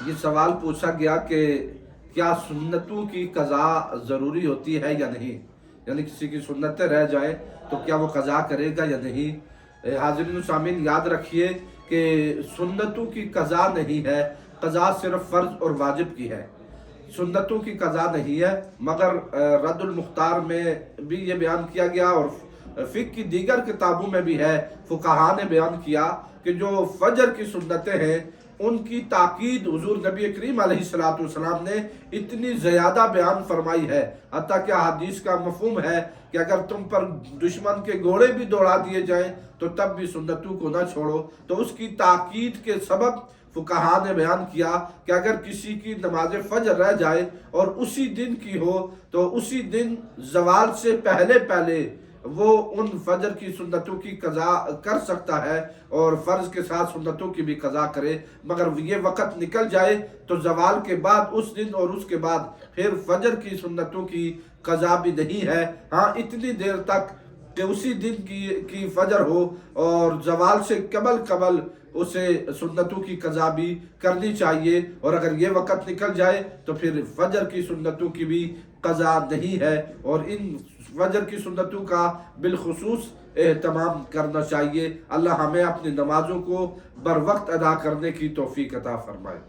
یہ سوال پوچھا گیا کہ کیا سنتوں کی قضا ضروری ہوتی ہے یا نہیں، یعنی کسی کی سنتیں رہ جائیں تو کیا وہ قضا کرے گا یا نہیں۔ حاضرین و سامعین یاد رکھیے کہ سنتوں کی قضا نہیں ہے، قضا صرف فرض اور واجب کی ہے، سنتوں کی قضا نہیں ہے۔ مگر رد المختار میں بھی یہ بیان کیا گیا اور فقہ کی دیگر کتابوں میں بھی ہے، فقہا نے بیان کیا کہ جو فجر کی سنتیں ہیں ان کی تاکید حضور نبی کریم علیہ السلام نے اتنی زیادہ بیان فرمائی ہے، حتیٰ کہ حدیث کا مفہوم ہے کہ اگر تم پر دشمن کے گھوڑے بھی دوڑا دیے جائیں تو تب بھی سنتوں کو نہ چھوڑو۔ تو اس کی تاکید کے سبب فقہا نے بیان کیا کہ اگر کسی کی نماز فجر رہ جائے اور اسی دن کی ہو تو اسی دن زوال سے پہلے پہلے وہ ان فجر کی سنتوں کی قضا کر سکتا ہے اور فرض کے ساتھ سنتوں کی بھی قضا کرے، مگر یہ وقت نکل جائے تو زوال کے بعد اس دن اور اس کے بعد پھر فجر کی سنتوں کی قضا بھی نہیں ہے۔ ہاں اتنی دیر تک کہ اسی دن کی فجر ہو اور زوال سے قبل اسے سنتوں کی قضا بھی کرنی چاہیے، اور اگر یہ وقت نکل جائے تو پھر فجر کی سنتوں کی بھی قضا نہیں ہے، اور ان فجر کی سنتوں کا بالخصوص اہتمام کرنا چاہیے۔ اللہ ہمیں اپنی نمازوں کو بر وقت ادا کرنے کی توفیق عطا فرمائے۔